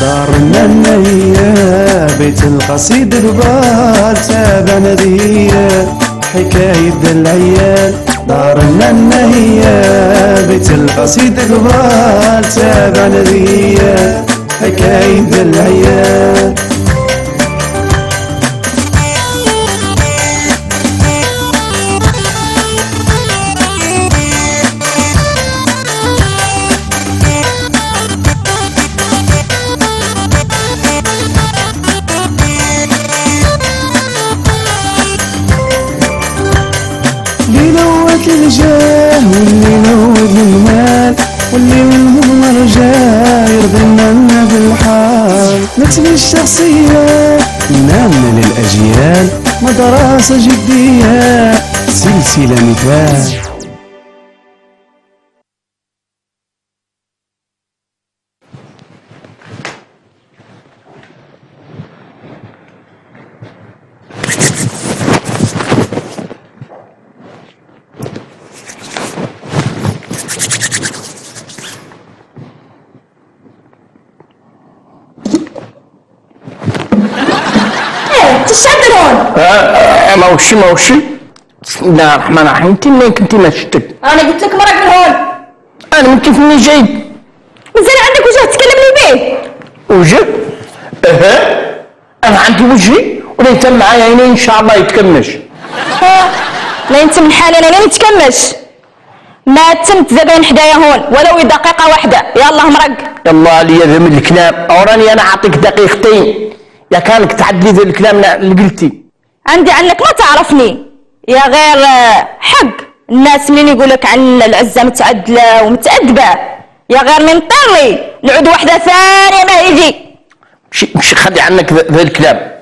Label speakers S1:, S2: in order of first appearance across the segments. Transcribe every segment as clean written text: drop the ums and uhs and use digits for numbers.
S1: دارنا النية بيت القصيد قبال تابع نذية حكاية العيال. دارنا النية بيت القصيد قبال تابع نذية حكاية العيال. اللي نود الجاه واللي نود المال واللي منهم رجاه يرضينا لنا بالحال. مثل الشخصية نامنا للأجيال مدرسة جدية سلسلة مثال.
S2: تشتغل هون؟
S3: موشي بسم الله الرحمن الرحيم. انت منين كنتي ما شفتك؟
S2: انا قلت لك مرق من هون.
S3: انا من كيف مني جاي؟
S2: مازال عندك وجه تكلمني به؟
S3: وجه؟ انا عندي وجهي ولا يتم معايا عيني ان شاء الله يتكمش.
S2: لا انت من حالي انا يتكمش. ما تمت زبين حدايا هون ولو دقيقة واحدة. يلا مرق.
S3: يلا لي ذم الكلام اوراني انا اعطيك دقيقتين يا كانك تعدلي ذا الكلام اللي قلتي.
S2: عندي عنك ما تعرفني يا غير حق الناس منين يقولك عن العزة متعدلة ومتأدبة يا غير من طري نعود واحدة ثانية ما يجي.
S3: مش خلي عنك ذا الكلام.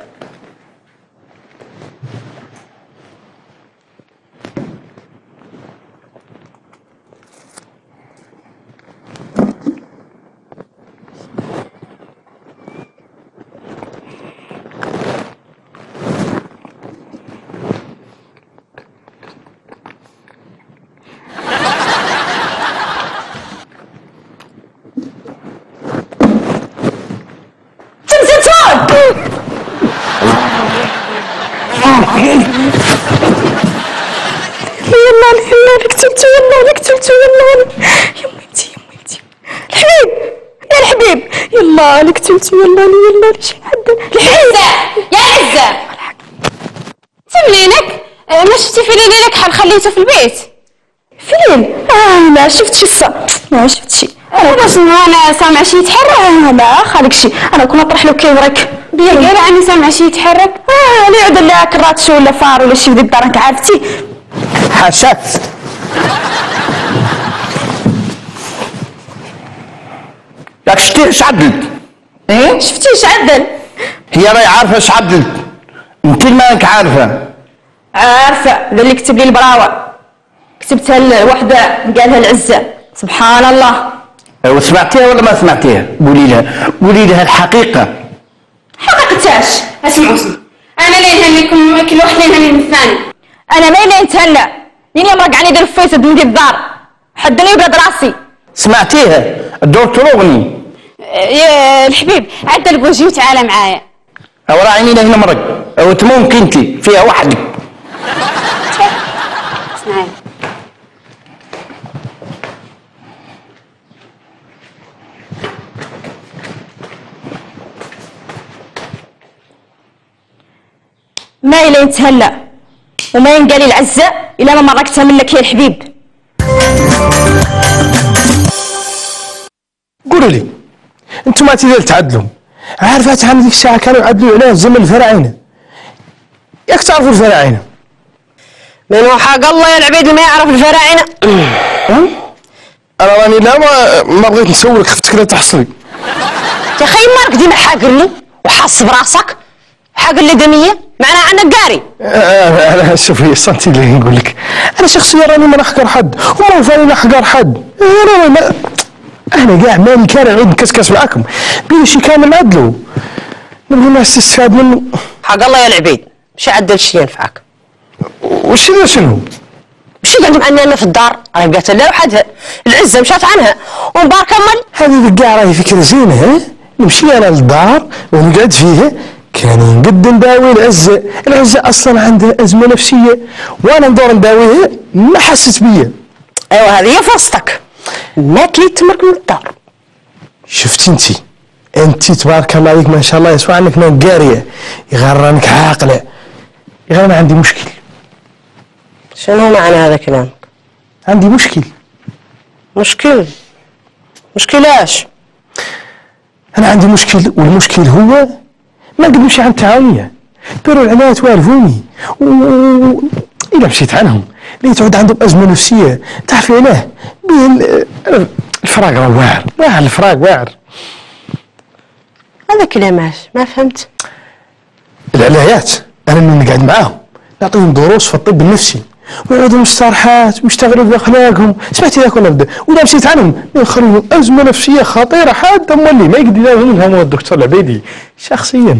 S2: يلا كتبتو يلا كتبتو يلا يا ميتي الحبيب يا الحبيب يلا كتبتو يلا ليش حد العزة يا عزة
S4: منينك؟ ما شفتي فيلين لك حال خليته في البيت؟
S2: فيلين؟ ما شفتش ما شفتش.
S4: انا شنو انا سامع شي يتحرك؟
S2: لا خالك شي انا كون نطرح له كيورك
S4: بيا قال عني سامع شي يتحرك.
S2: اللي يعود لها كراتشو ولا فار ولا شي في الدار راك عارفتي.
S3: حاشاك ياك شتي اش عدلت؟
S2: شفتي اش عدل؟
S3: هي راهي عارفه اش عدلت انت مالك عارفه.
S2: عارفه ذا اللي كتب لي البراوه كتبتها لوحده قالها العزه سبحان الله.
S3: وسمعتيها ولا ما سمعتيها؟ قولي لها الحقيقه.
S2: حقيقتاش؟
S4: اسمعوا انا لين هنيكم كل واحد لين هني من الثاني.
S2: انا ما لين نتهنى مين يمرق عني دير الفيسد من دي الدار حدني وبلاد راسي.
S3: سمعتيها الدور تروغني
S4: يا الحبيب عدل بوجهي وتعالى معايا.
S3: ورا عيني هنا مرق او ممكن انت فيها وحدك.
S4: اسمعي
S2: ما إلا يتهنى وما ينقالي العزة إلا ما مرقتها منك يا الحبيب.
S5: قولوا لي انتم ما تقدروا تعدلوا. عارفات عن ذيك الساعه كانوا يعدلوا عليها زمن الفراعنه. ياك تعرفوا الفراعنه؟
S2: من وحق الله يا العبيد ما يعرف الفراعنه.
S5: انا راني لا ما بغيت نسولك خفتك لا تحصري.
S2: يا خي مارك ديما حاقرني وحاص براسك حاقر لي دميه معناها عنك قاري.
S5: انا شوفي صنتي اللي نقول لك انا شخصيا راني ما نحقر حد وما فاني نحقر حد. انا كاع مالي كان نعود نكسكس معاكم بين شي كامل نعدلو نبغي الناس تستفاد منه.
S2: حق الله يا العبيد مش عدل شي ينفعك.
S5: وش ذا شنو؟
S2: مشي قاعد معني انا في الدار راهي بقات لها وحدها العزه مشات عنها ومبارك كمل.
S5: هذه كاع راهي فكره زينه. نمشي انا للدار ونقعد فيها، كان ينقد نداوي العزة. العزة اصلا عندها ازمة نفسية وانا ندور نداويها ما حست بيا.
S2: ايوا هذه هي فرصتك، مات لي تمرك من الدار.
S5: شفتي انت تبارك الله عليك ما شاء الله، يسوى عنك نقارية، يغرنك عاقلة. يا انا عندي مشكل.
S2: شنو معنى هذا كلامك؟
S5: عندي مشكل.
S2: مشكل ايش؟
S5: انا عندي مشكل، والمشكل هو ما نقدر نمشي عن التعاونية. داروا العنايات والفوني إلا مشيت عنهم ليه تعود عندهم أزمة نفسية. تعرفي علاه؟ الفراق راه واعر، الفراق واعر.
S2: هذا كلام ايش؟ ما فهمت.
S5: العلايات أنا من نقعد معاهم نعطيهم دروس في الطب النفسي ويقعدوا مستراحات ويشتغلوا بأخلاقهم. سمعتي ذاك ولا بدا؟ وإذا مشيت عنهم يخلون أزمة نفسية خطيرة حادة مولي ما يقدر يداوم منها هو الدكتور العبيدي شخصيا.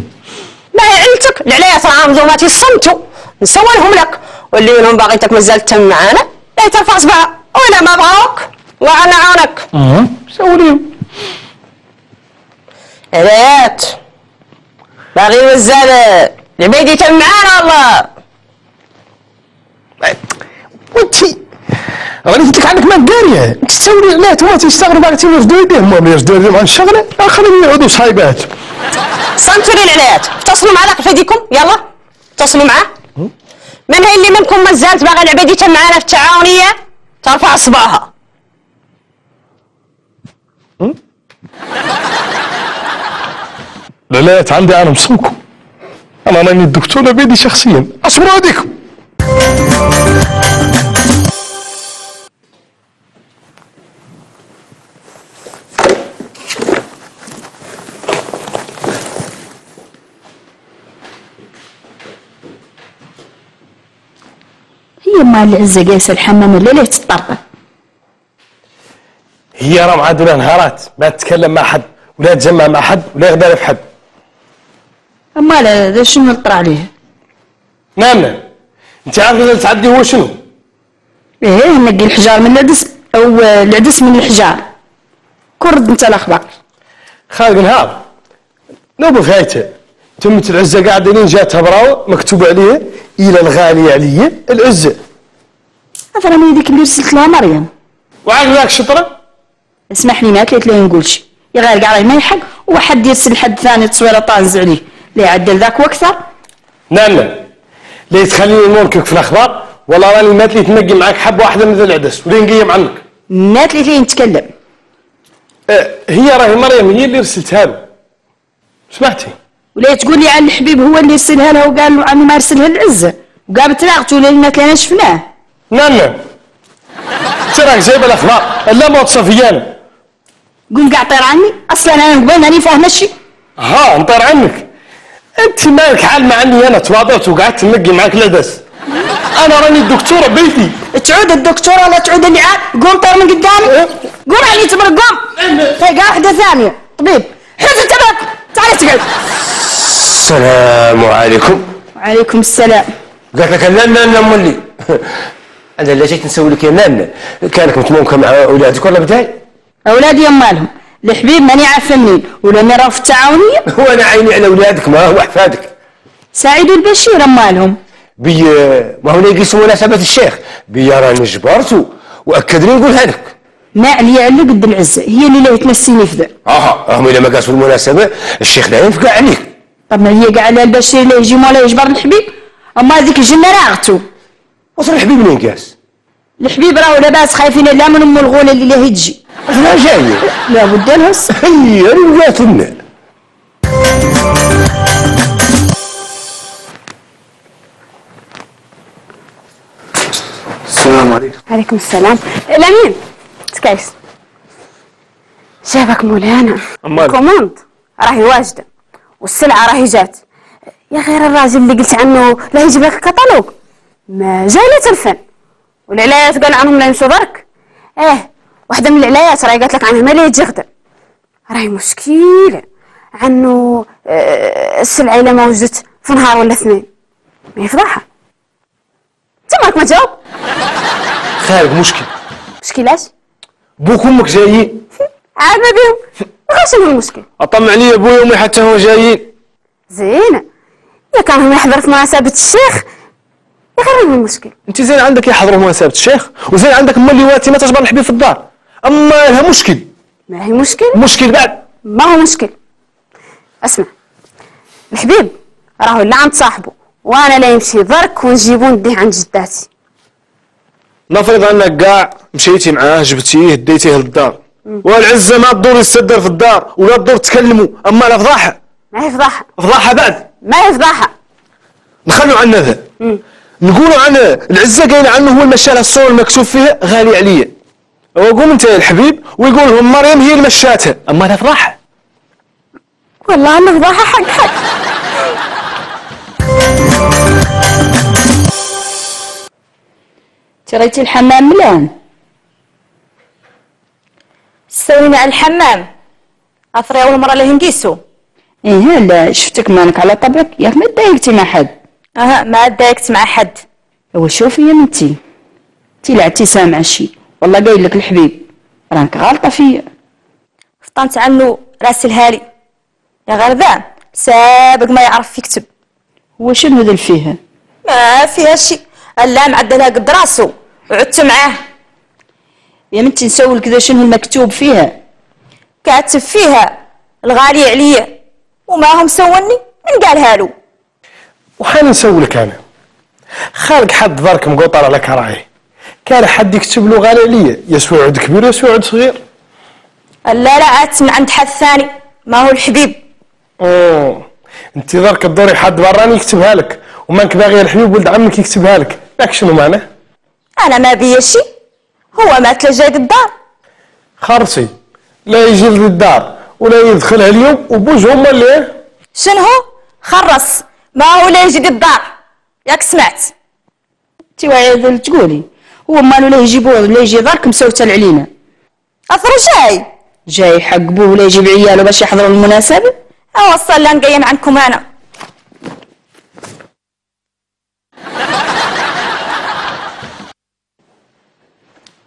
S2: ما هي عيلتك العلايات راه مزومات يصمتوا نسولهم لك، واللي منهم باغيتك مازال تم معانا لا ترفع صباعها، وانا ما بغاوك الله يعاونك.
S5: سوليهم
S2: علايات باغي مازال العبيدي تم معانا والله.
S5: وانتي راني قلت لك عنك ما قاريه، انت تسوي علاه هما تيشتغلوا باغي يرفدوا يديهم، هما يرفدوا يديهم عن الشغله خليهم يعودوا صايبات.
S2: صنتوا لي العلايات، اتصلوا مع ذاك فديكم يلا اتصلوا معاه. من هي اللي منكم ما زالت باغي العبيدي تم معانا في التعاونيه ترفع صباعها.
S5: العلايات عندي انا مصوكم، انا راني الدكتور العبيدي شخصيا، اصبروا عليكم.
S6: هي مال العزة جالسة الحمام الليلة تتطرطر.
S5: هي راه معادله نهارات ما تتكلم مع حد ولا تجمع مع حد ولا يغدر في حد.
S6: أمال هذا شنو اللي طرا عليه؟
S5: نعم انت عارف اللي تعدي هو شنو؟
S6: إيه نقي الحجار من العدس أو العدس من الحجار. كرد أنت الأخبار.
S5: خالق نهار لو بغيته تمت العزة قاعدة لين جاتها براوة مكتوب عليها إلى الغالية عليا العزة.
S6: هذا راه من هذيك اللي رسلت لها مريم.
S5: وعاد ذاك شطرة؟
S6: اسمح لي ما كليت لي نقول شي، يا غير كاع راه ما يحق وواحد يرسل حد ثاني تصويره طانز عليه، لا يعدل ذاك واكثر.
S5: نعم ليه تخليني نوركك في الأخبار والله راني مات لي تنقي معك حبة واحدة من ذا العدس ولين نقيم عنك.
S6: مات لي نتكلم.
S5: هي راهي مريم هي اللي رسلتها له. سمعتي؟
S6: ولا تقول لي على الحبيب هو اللي يرسلها لها وقال له عنه ما يرسلها العزة وقابت راغته لنا كان شفناه.
S5: نعم تراك جايبه الاخبار لا ما تصفي انا.
S6: قول قاع طير عني اصلا انا قبل ماني فاهمه الشيء.
S5: ها نطير عنك انت مالك عالمه عني انا تواضعت وقعدت نقي معك العدس. انا راني الدكتوره بيتي.
S6: تعود الدكتوره ولا تعود اللي قوم طير من قدامي. قوم علي تبرق قوم. تلقى واحده ثانيه طبيب حز انتبه تعال تقعد.
S3: السلام عليكم.
S6: وعليكم السلام.
S3: قالت لك لا مولي انا اللي جيت نسوي لك يا نان كانك متموكه مع اولادك ولا بداي؟
S6: اولادي يوم مالهم الحبيب ماني عارفه منين ولاني راه في التعاونيه.
S3: وانا عيني على اولادك ما هو احفادك.
S6: سعيد والبشير مالهم
S3: بي ما هو يقيسوا مناسبه الشيخ بي راني جبرته واكد لي نقولها لك.
S6: ما عليا اللي قد العزه هي اللي تمسيني في ذا.
S3: هم اذا ما قاسوا المناسبه الشيخ لا ينفقع عليك.
S6: طب ما هي قاع على البشير اللي يجي مولا يجبر الحبيب اما هذيك الجنه راغتو.
S3: وصل الحبيب منين قاس؟
S6: الحبيب راهو لاباس خايفين لا من ام الغوله اللي هي تجي.
S3: انا جايه
S6: لا بد لها
S3: هي رجعت لنا.
S5: السلام عليكم.
S4: عليكم السلام. الأمين تكايس جابك مولانا الكوموند راهي واجدة والسلعة راهي جات. يا غير الراجل اللي قلت عنه لا يجيب لك كتالوج ما جاي له تلفن والعلايات قال عنهم لا يمشوا برك. واحدة من العلايات راهي قالت لك عنها ما لا يجي غدا راهي مشكلة عنه السلعة إلا ما وجدت في نهار ولا اثنين ما يفضحها. تماك ما جاوب.
S5: خارج مشكل.
S4: مشكلاش؟
S5: بوك وامك جايين.
S4: عاد ما بيهم شنو المشكل؟
S5: اطمع لي ابويا وامي حتى هو جايين.
S4: زين، يا كان هم يحضر في مناسبة الشيخ يا غير المشكل.
S5: انت زين عندك يحضروا مناسبة الشيخ، وزين عندك اما اللي ما تجبر الحبيب في الدار، اما لها مشكل.
S4: ما هي مشكل؟
S5: مشكل بعد؟
S4: ما هو مشكل. اسمع، الحبيب راهو اللي عند صاحبه، وانا لا يمشي ضرك ونجيبون نديه عند جداتي.
S5: نفرض انك قاع مشيتي معاه جبتيه ديتيه للدار، والعزه ما تدور يستدر في الدار ولا تدور تكلموا، اما لا فضاحه.
S4: ما هي فضاحه.
S5: فضاحه بعد؟
S4: ما هي فضاحه.
S5: نخلوا عنا ذا، نقولوا عن العزه قايله عنه هو اللي مشى لها الصور المكتوب فيها غالي عليا، وقوم انت يا الحبيب ويقول لهم مريم هي اللي مشاتها، اما لا فضاحه.
S4: والله انا فضاحه حق.
S6: تريتي الحمام ملان؟
S2: سوينا على الحمام اثري اول مره له نقيسو.
S6: ايه لا شفتك مالك على طبعك، ياك ما تضايقتي مع حد؟
S2: ما تضايقت مع حد.
S6: هو شوفي يا بنتي، انتي لعبتي سامعه شي، والله قايل لك الحبيب راك غالطه فيا.
S2: فطنت عنه راسلها لي يا غير ذا سابق ما يعرف يكتب.
S6: هو شنو ذا فيها؟
S2: ما فيها شي، الا معدلها قد راسو وعدت معاه.
S6: يا بنتي نسول كذا شنو المكتوب فيها؟
S2: كاتب فيها الغالي عليا وما هم سوني من قالها له.
S5: وحين نسوي لك انا خالق حد ضرك مقطر على كراهي، كان حد يكتب له غالي عليا، يسوى عود كبير يسوى عود صغير.
S2: لا عادت من عند حد ثاني ما هو الحبيب.
S5: انت ضرك تدوري حد براني يكتبها لك، ومانك باغي الحبيب ولد عمك يكتبها لك، لك شنو معناه؟
S2: انا ما بيا شي، هو ما تلجاي الدار.
S5: خرصي لا يجي للدار ولا يدخلها اليوم وبوجه هما اللي
S2: شنو خرص ما هو لا يجي الدار، ياك سمعت؟
S6: انتي واعيه تقولي هو مالو لا يجيبوه ولا يجي دارك مسوتل علينا.
S2: اثر
S6: جاي حق بوه ولا يجيب عياله باش يحضروا المناسبه؟
S2: اوصل لا نقيم عنكم انا.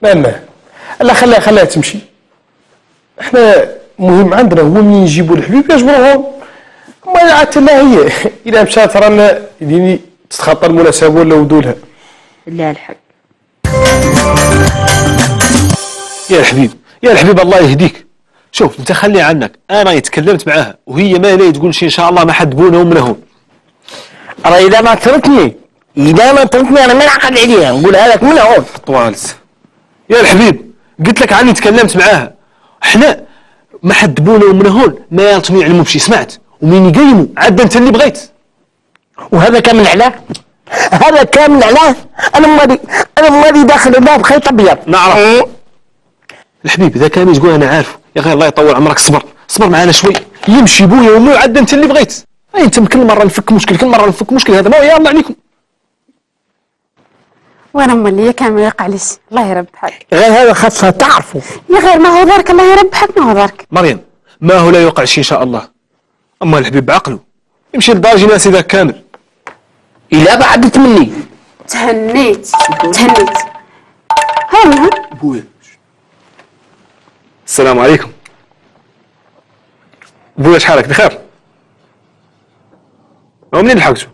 S5: لا لا خليها تمشي. احنا مهم عندنا هو منين يجيبوا الحبيب يجبروهم، ما عاد لا هي اذا مشات رانا يديني تتخطى المناسبه ولا ودولها.
S6: لا الحق
S5: يا الحبيب الله يهديك. شوف انت خلي عنك، انا تكلمت معاها وهي ما لي تقول شي ان شاء الله ما حد بونهم من هون.
S3: راه اذا ما تركني انا ما نعقد عليها، نقولها لك من هون
S5: طوالس. يا الحبيب قلت لك عني تكلمت معاها، احنا ما حد بونهم من هون ما يلطموا يعلموا بشي، سمعت؟ ومين يقيموا عاد انت اللي بغيت.
S3: وهذا كامل علاه، هذا كامل علاه. انا مالي داخل الباب خيط ابيض.
S5: نعرف الحبيب اذا كان تقول انا عارف، يا اخي الله يطول عمرك صبر معنا شوي، يمشي بويا وامي عاد انت اللي بغيت. انت كل مره نفك مشكل هذا ما يلا عليكم.
S4: وانا اللي كان ما يقع ليش الله يرب حق.
S3: غير هذا خاصها تعرفوا
S4: يا غير ما هو ذاك الله يرب حق، ما هو ذاك.
S5: مريم ما هو لا يوقع شيء ان شاء الله، اما الحبيب بعقله يمشي لدار ناس ذاك كامل.
S3: الا بعدت مني
S4: تهنيت ها
S5: بويا. السلام عليكم بويا، شحالك بخير؟ منين لحقتوا؟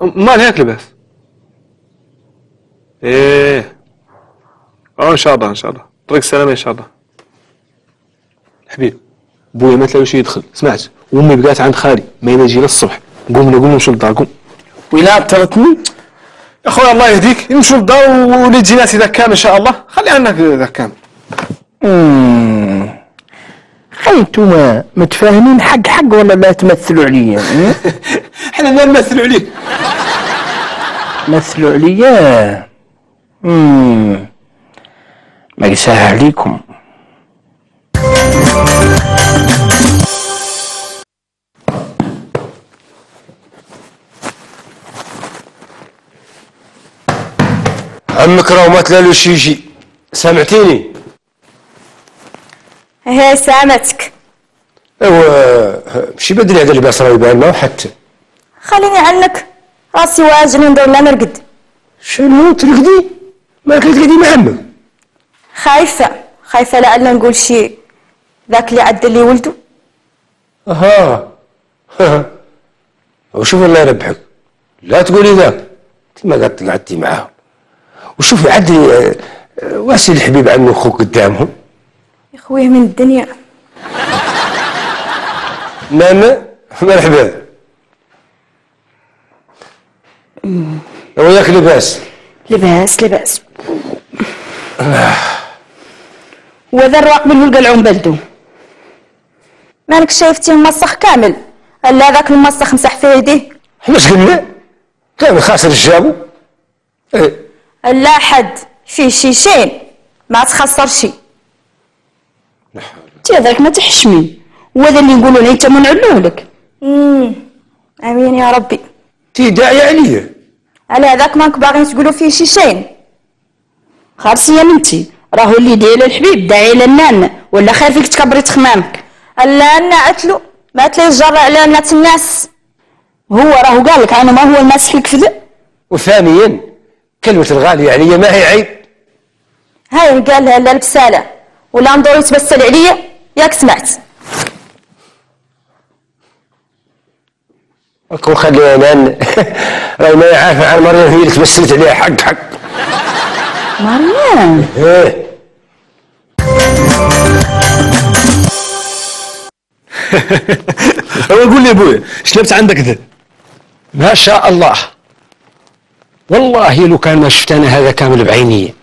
S5: مال هيك لباس؟ ايه ان شاء الله طريق السلامة ان شاء الله. حبيب بويا ما تلاقيش يدخل، سمعت؟ وامي بقات عند خالي ما يجي للصبح، قوم نمشوا للدار قوم.
S3: ولا تركني
S5: يا خويا الله يهديك، نمشوا للدار ولي تجي ناس ذاك كامل ان شاء الله، خلي عنك ذاك كامل.
S3: خي انتوما متفاهمين حق ولا لا تمثلوا عليا؟
S5: احنا ما نمثلوا عليك.
S3: مثلوا عليا؟ ما يسهل عليكم.
S5: عمك راه ما تلالوش يجي، سامعتيني؟
S2: هي سامتك.
S5: ايوا مشي بدري هذا اللباس راه يبان ما حتى.
S2: خليني عنك راسي واجن ندور لا نرقد.
S5: شنو ترقدي؟ ما ترقدي مع عمك؟
S6: خايفه لألا نقول شي ذاك اللي عدل لي ولده.
S7: اها وشوف الله يربحك، لا تقولي ذاك، انت ما قد قعدتي معاهم. وشوفي عدلي واسي الحبيب عنه اخوك قدامهم.
S6: يا خويه من الدنيا.
S7: ماما مرحبا. وياك لباس؟
S6: لباس وذا الرواق بالولقى العون بلدو. مالك شايفتيه موسخ كامل؟ الا ذاك الموسخ مسح في يديه.
S7: واش قلنا؟ كان خاسر الجابو.
S6: لا حد فيه شيشين ما تخسر شي.
S2: انت هذاك ما تحشمي، وهذا اللي نقولوا له انت ما نعلوه لك.
S6: امين يا ربي.
S7: تي داعي عليا
S6: على هذاك ماك باغيين تقولوا فيه شيشين.
S2: خالصي يا بنتي، راهو اللي داير الحبيب داعي للنان، ولا خايف فيك تكبري تخمامك.
S6: الا انا عتلو ما تلي الجر على بنات الناس.
S2: هو راهو قال لك انا ما هو الماسح الكذب.
S7: وثانيا كلمة الغالية عليا ما هي عيب.
S6: هاي قالها لا البسالة ولا نضوي يتبسل عليا، ياك سمعت.
S7: وكون خليها نان راهي ما عارفة عن مريم هي اللي تبسلت عليها حق.
S2: مريم
S7: ايه
S5: هو قول لي يا ابويا ايش لبس عندك ذا؟
S7: ما شاء الله، والله لو كان ما شفت انا هذا كامل بعيني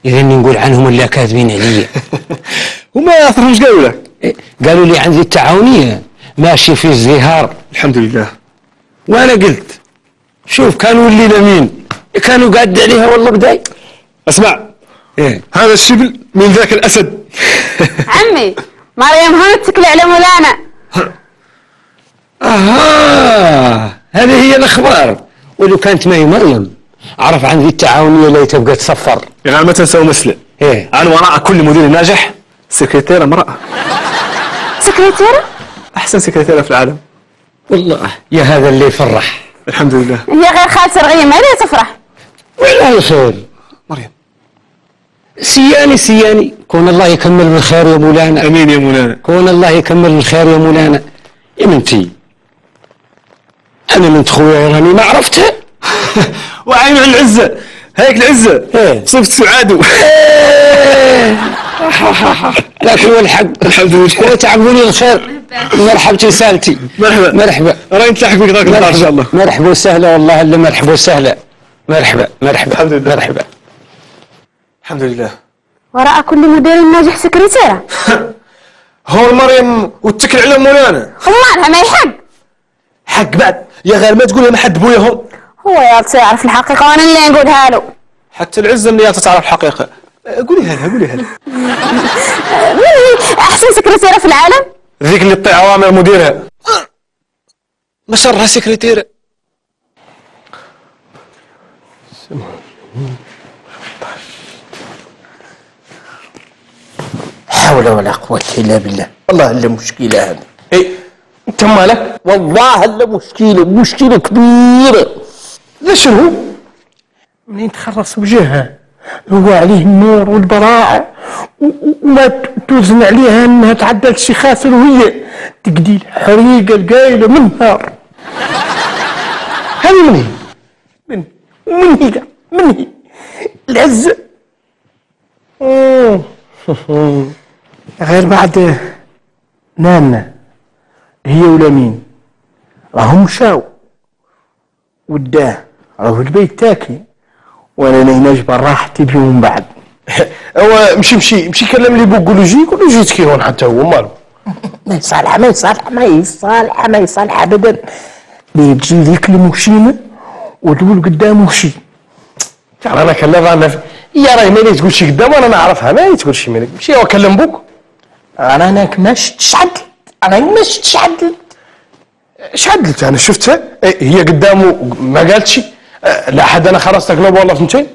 S7: اذا نقول عنهم اللي كاذبين علي.
S5: وما اثرهم ايش قالوا لك؟
S7: قالوا لي عندي التعاونية ماشي في الزهار.
S5: الحمد لله.
S7: وانا قلت شوف كانوا اللي لمين كانوا قاعد عليها والله بداي.
S5: اسمع
S7: ايه
S5: هذا الشبل من ذاك الاسد.
S4: عمي مريم هون تكلي على مولانا.
S7: هذه هي الاخبار. ولو كانت معي مريم عرف عندي التعاونية اللي تبقى تصفر.
S5: يعني ما تنسوا مسلة.
S7: ايه
S5: عن وراء كل مدير ناجح سكرتيرة امرأة.
S4: سكرتيرة؟
S5: احسن سكرتيرة في العالم.
S7: والله يا هذا اللي يفرح.
S5: الحمد لله.
S4: هي غير خالتي رغيمة هي تفرح.
S7: والله خير.
S5: مريم
S7: سياني كون الله يكمل بالخير يا مولانا.
S5: امين يا مولانا.
S7: كون الله يكمل بالخير يا مولانا. يا بنتي انا من خويا راني ما عرفتها.
S5: وعين على العزة، هيك العزة
S7: ايه
S5: صفت سعادو.
S7: لكن هو الحق.
S5: الحمد لله.
S7: وتعبوني الخير. مرحبتي سالتي. مرحبا.
S5: راهي نتلاحق بك ذاك النهار ان شاء الله.
S7: مرحبا وسهلا والله الا مرحبا وسهلا. مرحبا.
S5: الحمد لله.
S7: مرحبا.
S5: الحمد لله.
S4: وراء كل مدير ناجح سكرتيرة.
S5: هو مريم واتكل على مولانا.
S4: الله ما يحق.
S5: حق بعد يا غير ما تقول ما حد بوياهم.
S4: هو يا يعرف الحقيقة وانا اللي نقولها له.
S5: حتى العزة اللي تعرف الحقيقة. قوليها لها.
S4: مين هي احسن سكرتيرة في العالم؟
S5: ذيك اللي تطيع اوامر مديرها. ما شرها سكرتيرة.
S3: حول ولا قوة إلا بالله. والله إلا مشكلة هذه.
S5: ايه انت مالك؟
S3: والله إلا مشكلة كبيرة.
S5: لا شنو؟
S3: منين تخلص وجهها هو عليه النور والبراعة وما توزن عليها انها تعدل شي خاسر وهي تقدي الحريقة القايلة من نهار.
S5: هذه من هي؟
S3: من هي العزة. غير بعد نانا هي ولا مين راهم مشاو وداه راهو البيت تاكي وانا نجبر راحتي بيوم بعد.
S5: هو مشي كلم لي بوك قولوا جيت كي هون حتى هو مالو.
S3: ما يصالح ابدا. بيجي ذيك المشيمة وتقول قدامه شي.
S5: انا كلمها يا راهي مالي تقول شي قدام وانا نعرفها ما تقول شي مالك مشي هو كلم بوك.
S3: انا ما شفتش عدل.
S5: ايش عدلت انا شفتها هي قدامه ما قالت شي. لا حد انا خرجت قلوب والله فهمتي.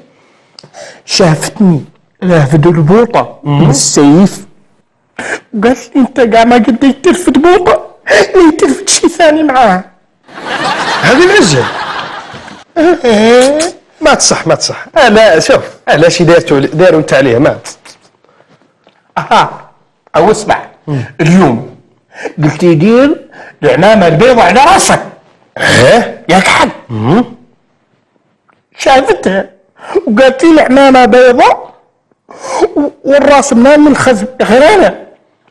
S3: شافتني رافد البوطة بالسيف قالت لي انت قاع ما قد ترفد بوطة لا ترفد شي ثاني معاها.
S5: هذه العزة. ما تصح. لا شوف لا شي داروا انت عليها ما
S3: او اسمع، اليوم قلت يدير العمامة البيضاء على راسك. ياك حق. شافتها وقالت لي العمامة بيضاء والراس من الخزم. غير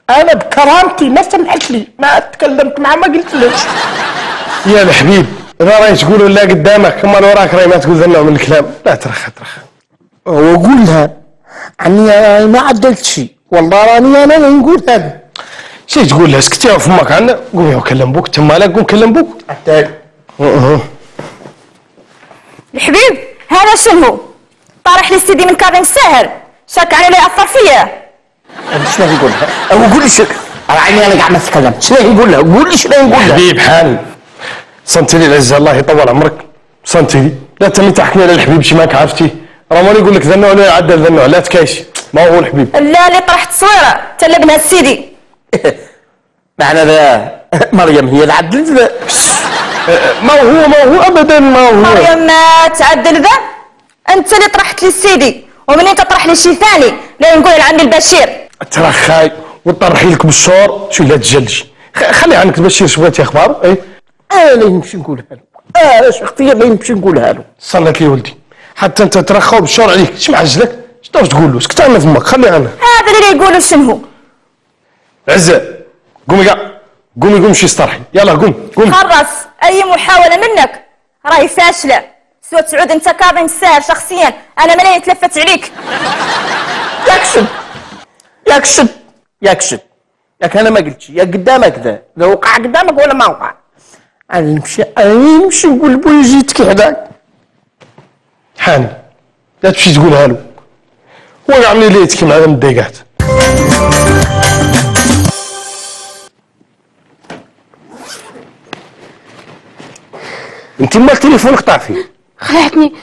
S3: انا بكرامتي ما سمحت لي، ما تكلمت معاه، ما قلت ليش.
S5: يا الحبيب اذا راهي تقولوا لا قدامك كمان وراك راهي ما تقول ذا النوع من الكلام. لا ترخى.
S3: وقول لها عني ما عدلت شيء، والله راني انا اللي نقول هذا.
S5: شي تقول لها اسكتي وفمك عنا، قومي وكلم بوك. انت مالك؟ قوم كلم بوك.
S2: الحبيب هذا شنو؟ طارح لي سيدي من كافين الساهر، شاك علي لا يأثر فيا.
S3: شنو يقول لها؟ او قول لي شك راني انا قاعد ما اتكلم. شنو يقول لها؟ قول لي شنو يقول لها.
S5: حبيب حال صنتي لي العزه الله يطول عمرك، صنتي لي. لا تمي تحكي على الحبيب شي ماك عرفتي، راه ماني يقول لك ذا النوع لا يعدل ذا النوع، لا تكايشي، ما هو الحبيب.
S2: لا اللي طرحت تصويره تلقنا سيدي.
S3: معنى ذا مريم هي اللي عدلت ذا.
S5: ما هو ابدا ما هو.
S2: مريم ما تعدل ذا، انت اللي طرحت لي سيدي، ومن انت طرح لي شي ثاني لا نقول لعمي البشير.
S5: ترخاي وطرحي لك بالشور شو لا تجلجي، خلي عنك تبشير شو بغيتي اخبار. اي
S3: اللي نمشي نقولها له، شخصيا اللي نمشي نقولها له.
S5: صلت لي ولدي حتى انت ترخى بالشور عليك، اش معجلك؟ اش تقدر تقول له؟ اسكت عنا فمك، خلي عنا.
S2: هذا اللي يقولوا شنو؟
S5: عزه قومي كاع، قومي شي استرحي، يلا قومي.
S2: خرس اي محاوله منك راهي فاشله. سوى تعود انت كافين الساهر شخصيا، انا ماني تلفت عليك.
S3: يكشف ياك انا ما قلتش، يا قدامك ذا، لا وقع قدامك ولا ما وقع. انا نمشي نقول لبويا جيتك حداك.
S5: حاني لا تمشي تقولها له، هو قاع ملي ليتك مع ذا مضايقات. انت مال تليفونك طافي؟
S4: خلعتني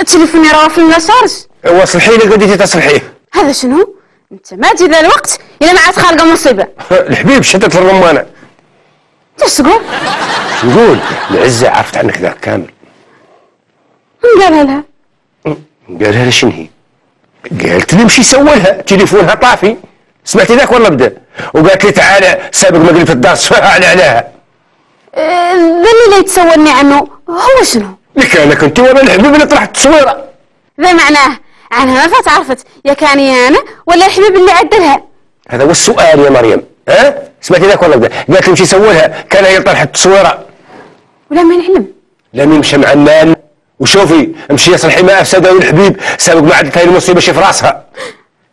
S4: تليفوني راه في المسارج.
S5: ايوا صلحي لي قديتي تصلحيه.
S4: هذا شنو؟ انت ما تجي ذا الوقت الا ما عاد خالقه مصيبه.
S5: الحبيب شدت الرمانه.
S4: ايش تقول؟
S7: نقول العزه عرفت عنك ذاك كامل.
S4: من قالها لها؟
S7: قالها لها شنو هي؟ قالت لي مشي سولها، تليفونها طافي. سمعتي ذاك ولا بدا؟ وقالت لي تعال سابق ما قلت الدار صفاها عليها.
S4: ذا اللي يتسولني عنه هو شنو؟
S7: لك انا كنت وانا الحبيب اللي طرحت التصويره.
S4: ذا معناه عنها ما فات عرفت يا كاني انا ولا الحبيب اللي عدلها.
S7: هذا هو السؤال يا مريم. سمعتي ذاك ولا بدا؟ قالت لي مشي سولها، كان هي طرحت التصويره.
S4: ولا ما نعلم.
S7: لا مين مشى مع النان وشوفي امشي يصلحي ما افسده الحبيب سابق ما عدت هاي المصيبه شي في راسها.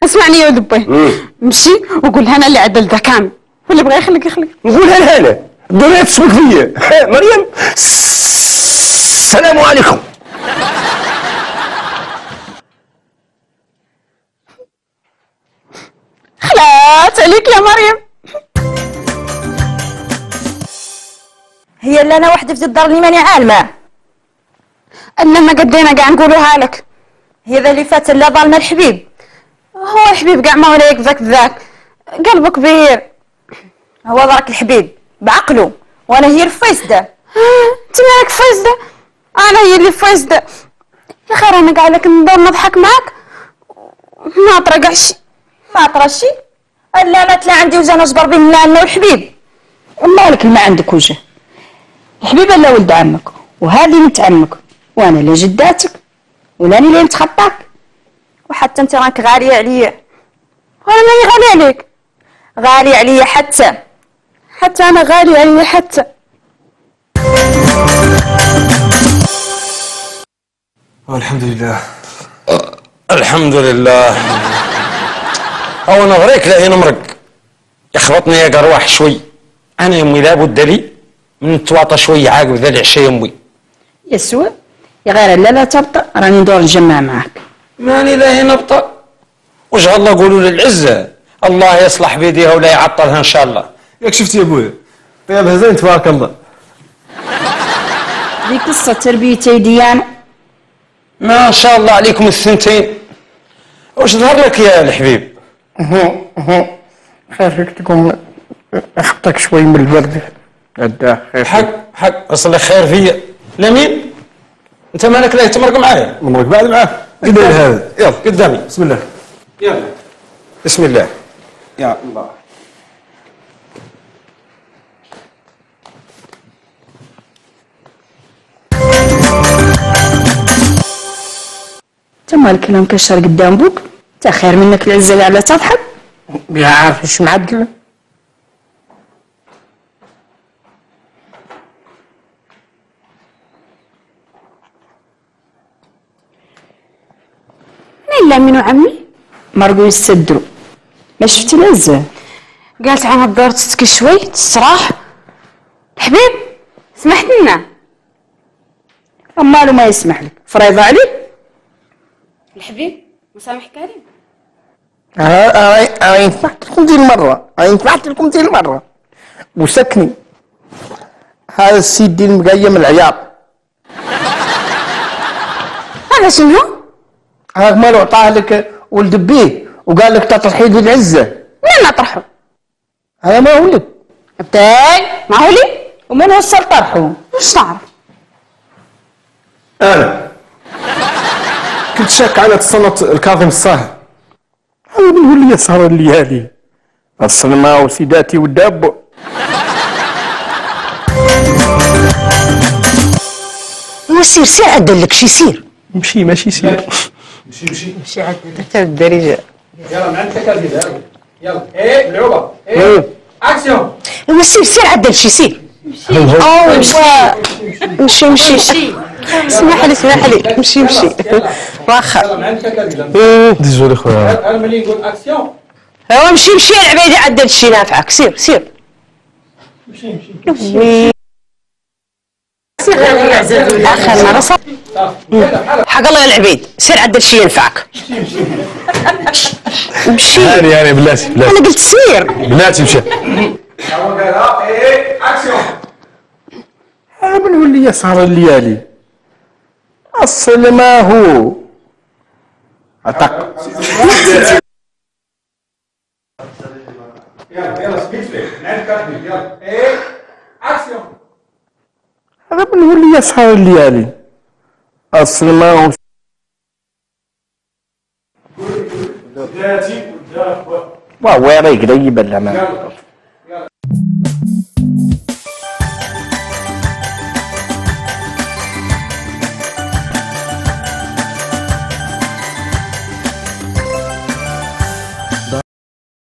S4: اسمعني يا ولد بوي، مشي وقول انا اللي عدل ذا كامل، واللي بغى يخليك.
S7: نقولها لها انا الدنيا تسبق فيا. مريم السلام عليكم.
S4: خلات عليك يا مريم.
S2: هي اللي انا وحدي في الدار اللي ماني عالمه.
S4: انما قدينا قاعد نقولوها لك.
S2: هي ذا اللي فات اللي ظالمه الحبيب.
S4: هو الحبيب قاع ما وليك ذاك قلبه كبير.
S2: هو ضرك الحبيب بعقله وانا هي الفاسده.
S4: انت مالك فاسده؟ انا هي اللي فاسده يا خير. انا قاعد لك ندور نضحك معك ما طرقع شي.
S2: ما طرا شي؟ الا ما طلع عندي وجه نجبر به انا والحبيب.
S6: مالك ما عندك وجه؟ الحبيب الا ولد عمك، وهذه بنت عمك، وانا لا جداتك ولاني لا نتخطاك.
S2: وحتى انت راك غاليه عليا.
S4: وانا ماني غالي عليك.
S2: غالي عليا حتى
S4: انا غالي عليا حتى.
S8: الحمد لله.
S7: الحمد لله. او نغريك لا نمرق يخبطني يا قرواح شوي. انا يمي لابد لي من نتواطى شوي عاقب ذا العشاء يمي.
S6: يسوى يا غير لا تبطأ، راني ندور نجمع معك.
S7: ماني لا نبطأ. وش الله قولوا للعزة الله يصلح بيديها ولا يعطلها ان شاء الله.
S8: ياك شفت يا ابويا طيبها زين تبارك الله.
S6: هذه قصة تربية ديانة.
S7: ما شاء الله عليكم الثنتين. وش ظهر لك يا الحبيب؟
S3: خير فيك تقوم اخبطك شوي من البرد.
S7: حق اصل خير فيا. لمين؟ انت مالك لا تمرق معايا؟
S8: عمرك بعد معاه. قدام هذا يلا
S7: قدامي.
S8: بسم الله.
S7: يلا بسم الله.
S8: يا الله.
S6: تما الكلام كشر قدام بوك، تا خير منك العزة على تضحك.
S3: يا عارف ايش معدل؟
S4: إلا منو عمي؟
S6: مرقوا يستدروا. ما شفتي العزة؟
S4: قالت عنها الدار تسكي شوي تستراح. الحبيب سمحت لنا.
S6: أماله ما يسمح لك، فريضة عليك.
S4: الحبيب مسامح كريم.
S3: ينفعت لكم دي المرة، ينفعت لكم دي المرة. وسكني هذا السيد دي المقيم العيار.
S4: هذا شنو؟
S3: هذا ماله عطاه لك ولد بيه وقال لك تطرحي لي العزة.
S4: من اطرحه؟
S3: هذا ما هو لك.
S6: بتاعي
S4: ما هو لي؟
S6: ومن وصل طرحه؟
S4: وش تعرف؟
S8: انا كنت شاك على تصنت الكاظم الصاهر.
S3: هذا من هو اللي يسهر الليالي؟ الصنما وسيداتي والداب.
S6: سير عدل لك شي سير.
S3: مشي ماشي سير.
S6: مشي عدل حتى الدارجة.
S8: يلا من عندك كذا. يلا ايه العوبه اكسيون.
S6: سير عدل شي سير. مشي اسمح لي مشي واخا.
S5: ديزولي خويا.
S8: انا ملي نقول اكسيون
S6: هو مشي العبيدي عدل شي نافعك. سير اخر مرة صح حق الله يا العبيد. سير عدل شي ينفعك. مشي
S5: يعني بلاتي
S6: انا قلت سير.
S5: بلاتي مشي.
S8: هو قال ايه اكسيون.
S3: هذا من هو اللي يسهر الليالي؟ أصل ما هو أتق.
S8: يلا سبيك لي من عندك كذا. يلا ايه اكسيون.
S3: هذا من هو اللي يسهر الليالي؟ أصل ما هو وين قريب الأمان.